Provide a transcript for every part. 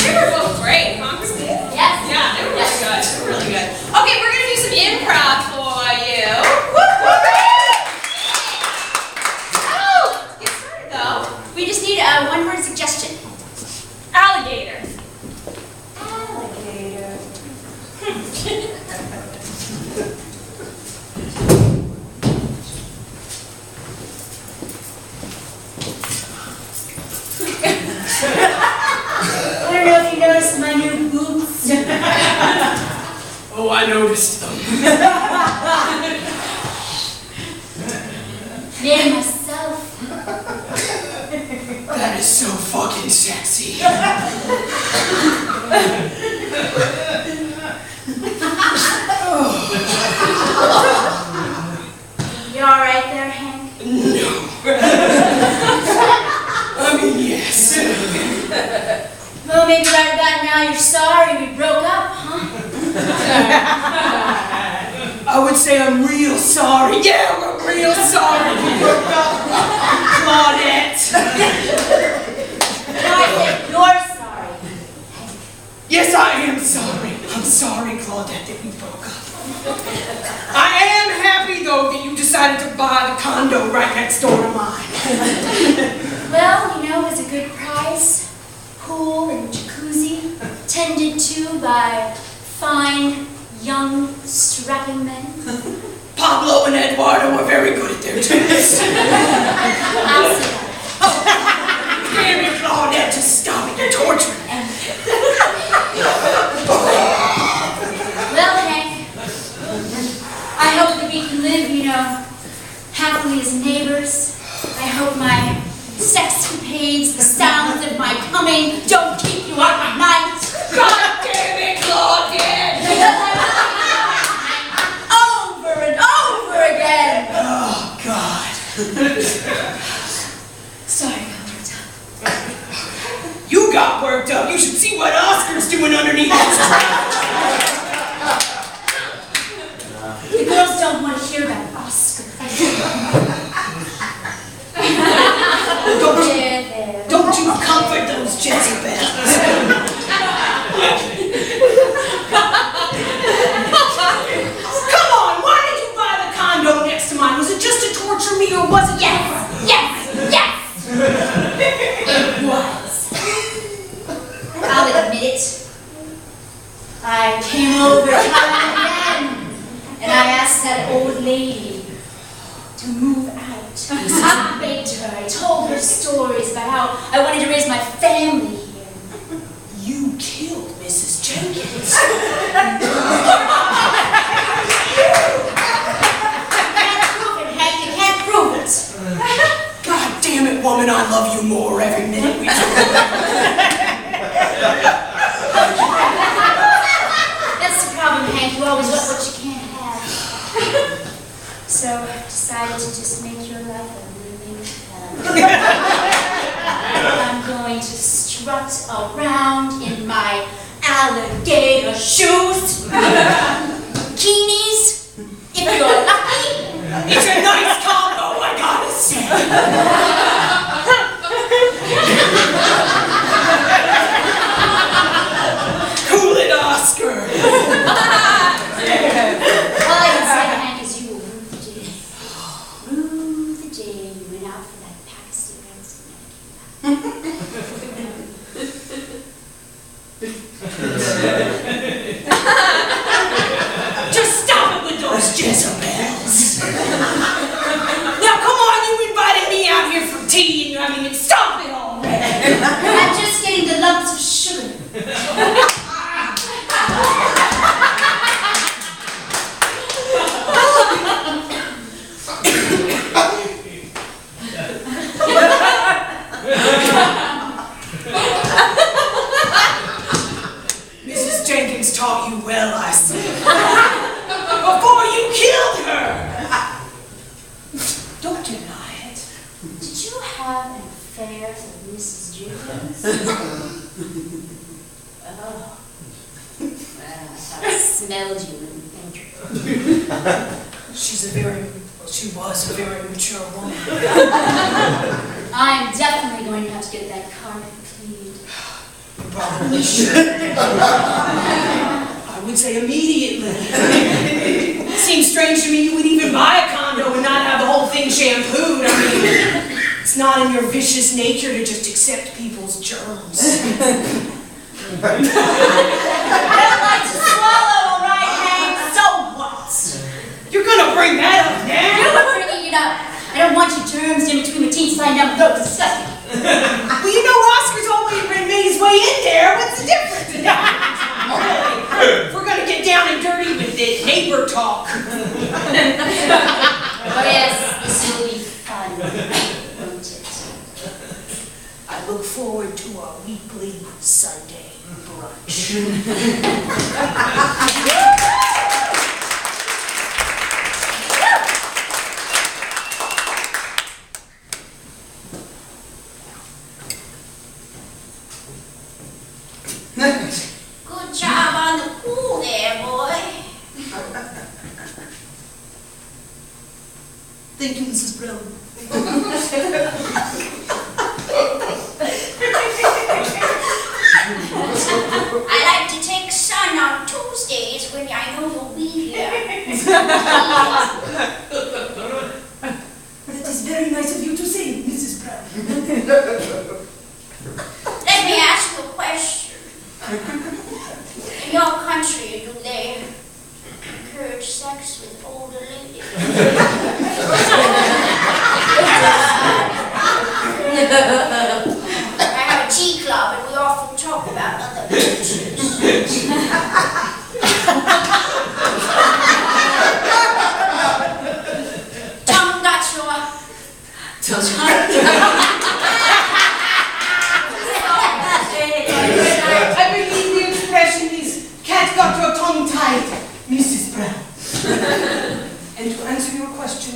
They were both great, huh, Christine? Yes. Yeah, they were really good. They were really good. Okay, we're going to do some improv for you. Oh, let's get started, though. We just need a one-word suggestion. Alligator. Alligator. I don't know if you noticed my new boots. Oh, I noticed them. Made myself. That is so fucking sexy. You all right there, Hank? No. I mean, yes. Well, maybe right about now you're sorry we broke up, huh? I would say I'm real sorry. Yeah, we're real sorry we broke up. Claudette. No, I think you're sorry. Yes, I am sorry. I'm sorry, Claudette, that we broke up. I am happy, though, that you decided to buy the condo right next door to mine. Well, you know, it was a good price. Pool and jacuzzi, tended to by fine, young, strapping men. Pablo and Eduardo are very good at their jobs. I'll see that. Damn it, Claudette, just stop it. You're torturing me. Well, Hank, I hope that we can live, you know, happily as neighbors. I hope my sexcapades, the sounds of my coming, don't keep you up at night. God damn it, Claudette! Over and over again. Oh, God. Sorry about that. You got worked up. You should see what Oscar's doing underneath his trap. The girls don't want to hear about Oscar. Don't you comfort those Jezebels. Come on, why did you buy the condo next to mine? Was it just to torture me or was it? Yes, it was. I'll admit it. I came over time and again, and I asked that old lady to move out. I begged her. I told her stories about how I wanted to raise my family here. You killed Mrs. Jenkins. Can't prove it, Hank. You can't prove it. God damn it, woman, I love you more every minute we talk. That's the problem, Hank. You always want what you can't have. So I decided to just make your life a living hell. I'm going to strut around in my alligator shoes, bikinis, if you're lucky. It's a nice combo, I gotta say. Cool it, Oscar. All I can say, Hank, is you will rue the day. Rue the day you went out for that pack of cigarettes and never came back. Just stop it with those Jezebels. Now, come on, you invited me out here for tea, and I mean, stop it already. I'm just getting the lumps of sugar. Mrs. Jenkins taught you well, I see. Before you killed her! Don't deny it. Did you have an affair with Mrs. Jenkins? Oh. Well, I smelled you in the pantry. She was a very mature woman. I'm definitely going to have to get that carpet cleaned. probably should. I would say immediately. It seems strange to me you would even buy a condo and not have the whole thing shampooed. I mean, it's not in your vicious nature to just accept people's germs. I don't like to swallow, all right, Hank? So what? You're gonna bring that up now? You were bringing it up. I don't want your germs in between my teeth sliding down my throat. Disgusting. Well, you know, Oscar's already made his way in there. What's the difference? We're gonna get down and dirty with it. Neighbor talk. Oh yes, this will be fun, won't it? I look forward to our weekly Sunday brunch. Good job on the pool there, boy. Thank you, Mrs. Brown. I like to take sun on Tuesdays when I know you'll be here. That is very nice of you to say, Mrs. Brown. Let me ask you a question. In your country, do they encourage sex with older ladies? I have a tea club and we often talk about other cultures. Tom, that's your... I believe the expression is, cat got your tongue tied, Mrs. Brown. And to answer your question,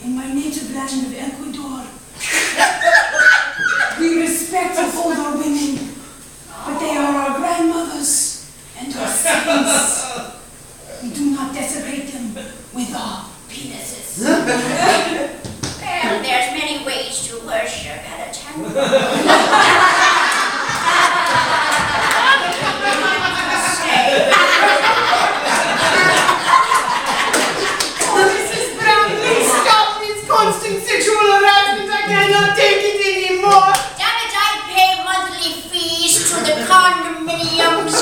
in my native land of Ecuador, we respect older women, but they are our grandmothers and our saints. We do not desecrate them with our penises. Well, there's many ways to worship at a temple. Mrs. Brown, please stop this constant sexual harassment. I cannot take it anymore. Damn it, I pay monthly fees to the condominiums.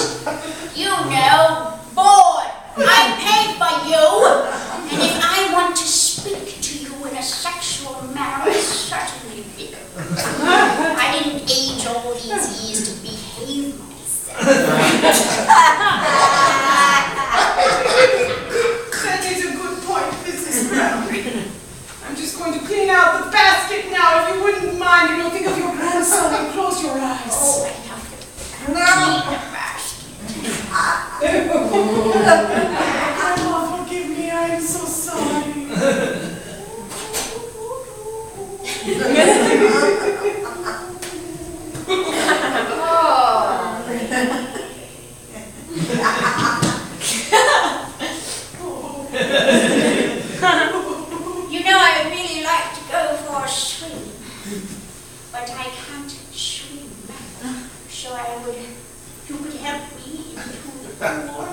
You know, board. I pay for you. And if I want to speak to you in a sexual manner, I certainly will. I didn't age all these years to behave myself. That is a good point, Mrs. Brown. I'm just going to clean out the basket now, if you wouldn't mind, and you'll think of your grandson and close your eyes. Oh, I love it. Clean the basket. Grandma, forgive me, I am so sorry. You know, I really like to go for a swim, but I can't swim. So you could help me into the pool.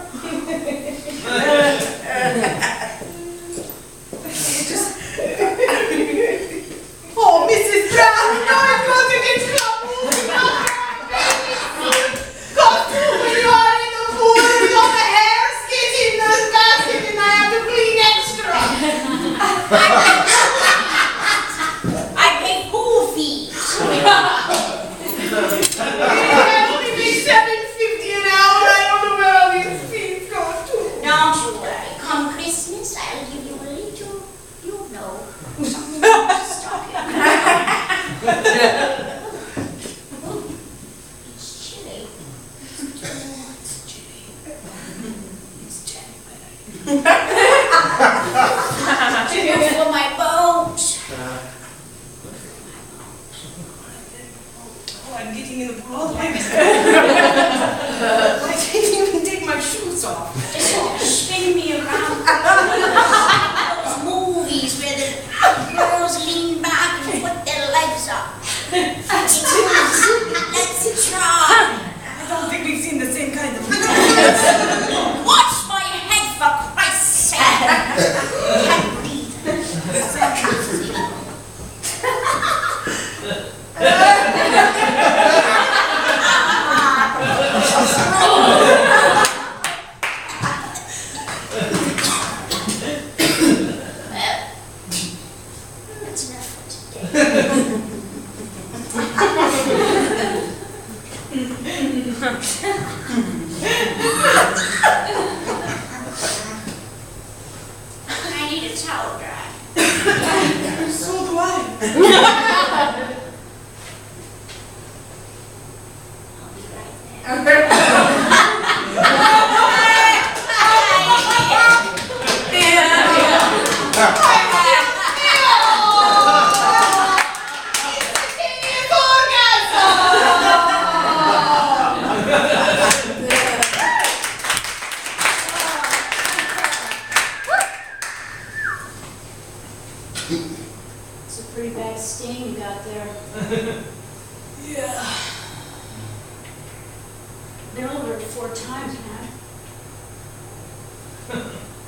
Oh, Mrs. Brown, you know I'm going to get trouble. Got to when you are in the pool with all the hairs getting in the basket and I have to clean extra. I pay pool fees. I only make $7.50 an hour. I don't know where all these fees go to. Don't you worry. Come Christmas, I'll give you a little, you know, something stocking. It's chilly. It's chilly. It's January. For my boat. Oh, I'm getting in the pool all the way. I didn't even take my shoes off. Just spin me around. Those movies where the girls lean back and put their legs up. Let's try. I need a towel dry. So do I. I'll be right there. It's a pretty bad stain you got there. Yeah. Been over it 4 times, man.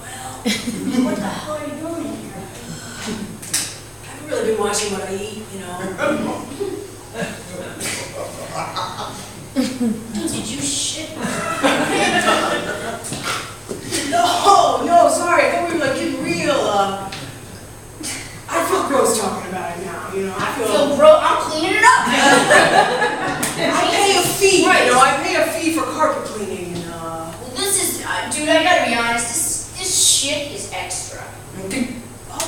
Well, What the hell are you doing in here? I haven't really been watching what I eat, you know. Did you shit? No, sorry. I thought we were like getting real. I feel gross talking about it now, you know. I So, bro, I'm cleaning it up. I pay a fee, Right. you know. I pay a fee for carpet cleaning, and Well, this is, dude, I gotta be honest, this shit is extra.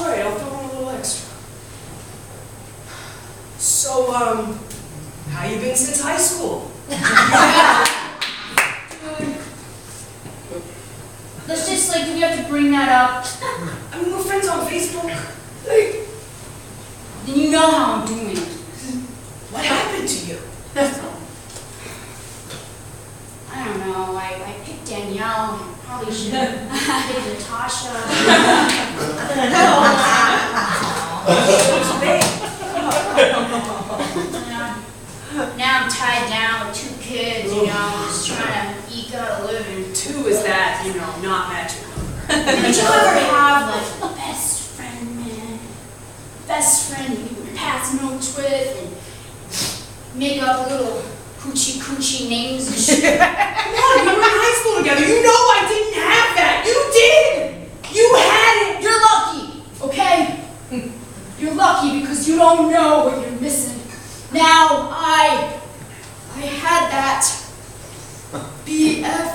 all right, I'll throw in a little extra. So, how you been since high school? Dude. Let's just, like, do we have to bring that up? I mean, we're friends on Facebook. Then you know how I'm doing. What happened to you? I don't know, I picked Danielle, and probably should have picked Natasha. Now I'm tied down with 2 kids, you know, just trying to eke out a living. 2 is that, you know, not magic number. Did you ever have, like, a best friend, man? Best friend you would pass notes with and make up little coochie names and shit? Come on, we were in high school together. You know I didn't have that. You did. You had it. You're lucky, okay? You're lucky because you don't know what you're missing. Now I had that BFF.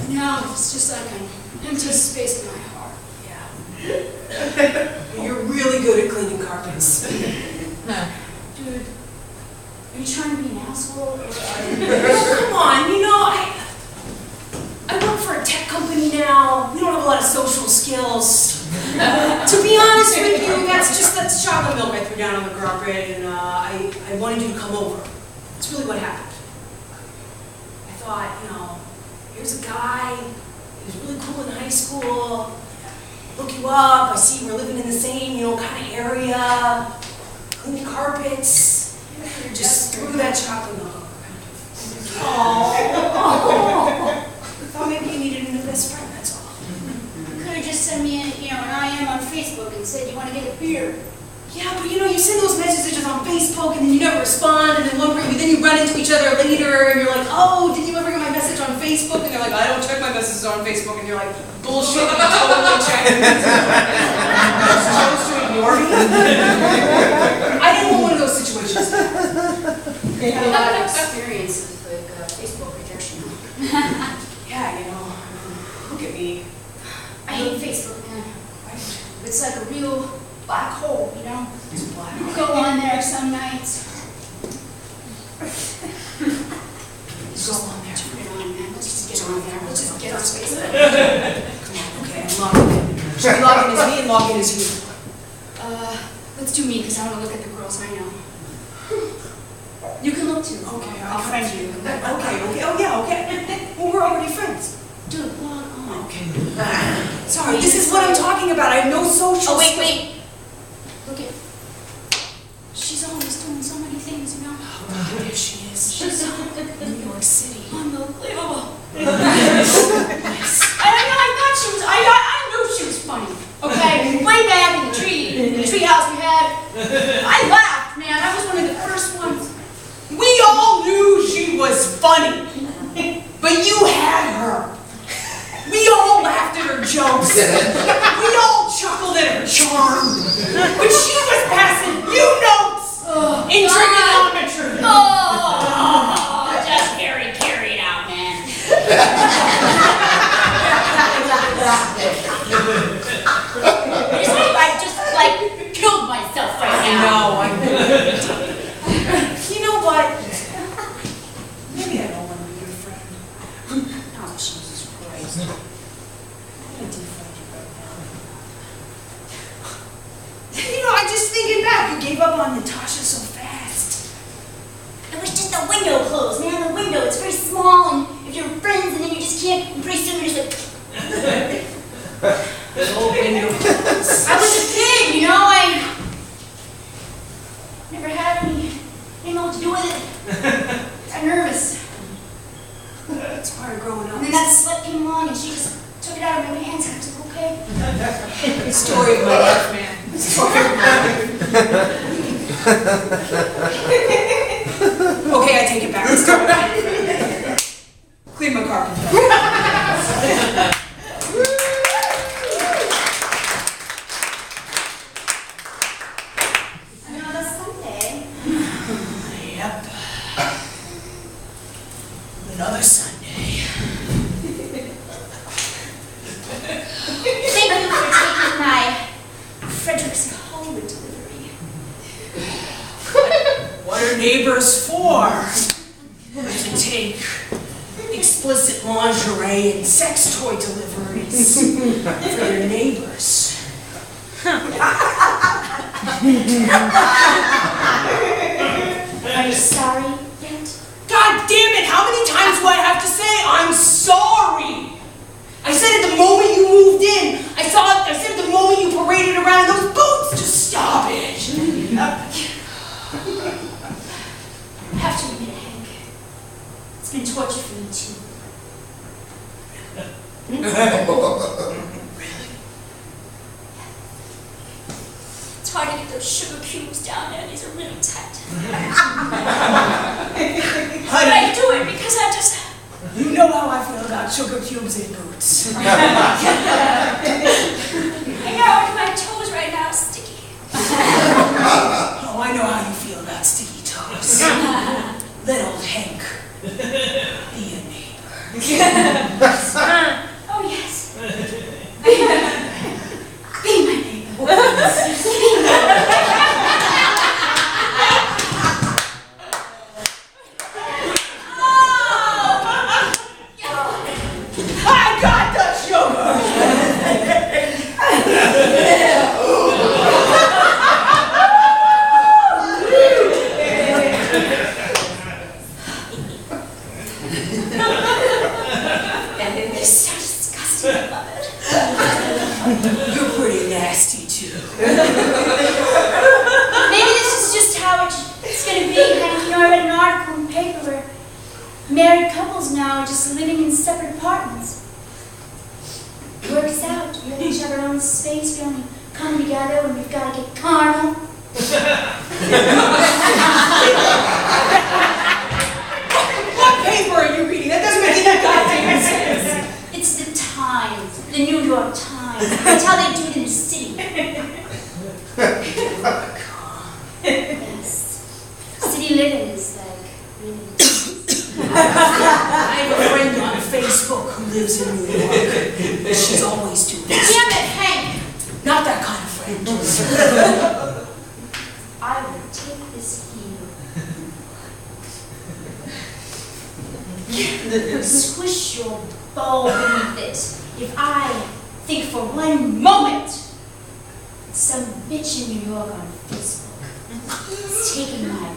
Now it's just like an empty space in my heart. Yeah. You're really good at cleaning carpets. Dude, are you trying to be an asshole? Come on, you know, I work for a tech company now. We don't have a lot of social skills. To be honest with you, that's chocolate milk I threw down on the carpet, and I wanted you to come over. That's really what happened. I thought, you know, here's a guy, he was really cool in high school. Look you up, I see we're living in the same, you know, kind of area. Cleaning carpets. Just threw that chocolate milk over. I thought maybe you needed a new best friend, that's all. You could have just sent me an IM on Facebook and said you want to get a beer. Yeah, but you know, you send those messages on Facebook and then you never respond, and then you run into each other later and you're like, oh, did you ever get my message on Facebook? And they're like, I don't check my messages on Facebook, and you're like, bullshit, you totally check it. Chose to ignore me. I didn't want one of those situations. You had a lot of experience with Facebook rejection. Yeah, you know, look at me. I hate Facebook, man. It's like a real black hole, you know? It's black. You go on there some nights. Go on there. Turn it on, man. Let's just get on there. Let's just get on Facebook. Come on, okay, I'm logging in. Should we log in as me and log in as you? Let's do me, because I want to look at the girls I know. You can look too. Okay, I'll friend you. Okay, oh yeah, okay. Well, we're already friends. Dude, log on. Okay. Sorry, this is what I'm talking about. I have no social. Oh, wait. Look at. She's always doing so many things, you know? Oh, God, there she is. She's New York City. unbelievable. Yes. I knew she was funny. Okay, way back in the tree house we had. I laughed, man. I was one of the first ones. We all knew she was funny, but you had her. We all laughed at her jokes. We all chuckled at her charm. But she was passing you notes in trigonometry. Oh, It's like I just, like, killed myself right now. I know. You know what? Maybe I don't want to be your friend. Oh, Jesus Christ. I'm gonna defriend you right now. You know, I'm just thinking back. You gave up on Natasha so fast. It was just the window closed, man. The window, it's very small, and if you're friends, and then you just can't, and pretty soon you're just like... The whole window. I was a kid, you know, I never had didn't know what to do with it. I'm nervous. That's part of growing up. And then that slut came along and she just took it out of my hands and I was like, okay. Story of my life, man. Story of my life. Okay, I take it back. Let's go. Clean my carpet. Another Sunday. Yep. Another Sunday. Thank you for taking my Frederick's Hollywood delivery. What are neighbors for? To take explicit lingerie and sex toy deliveries for their neighbors. Are you sorry yet? God damn it, how many times do I have to say I'm sorry? I said it the moment you moved in. I said it the moment you paraded around in those boots. Just stop it. I have to admit, Hank. It's been torture for me too. It's hard to get those sugar cubes down there. These are really tight. But I do it because I just... You know how I feel about sugar cubes and boots. I know, my toes right now are sticky. Oh, I know how you feel about sticky toes. Let old Hank be a neighbor. Oh, yes. Be my neighbor. I got the sugar! It's so disgusting. I love it. You're pretty nasty, too. Maybe this is just how it's going to be. Hank, you know, I read an article in the paper where married couples now are just living in separate apartments. It works out. We have each other own space. We only come together when we've got to get carnal. What paper are you reading? That doesn't make any goddamn sense. It's the Times, the New York Times. That's how they do it in the city. Yes. City living is like really... I have a friend on Facebook who lives in New York. She's always doing this. Damn it, Hank! Not that kind of friend. I will take this heel. Squish your ball beneath it. If I think for one moment some bitch in New York on Facebook is taking my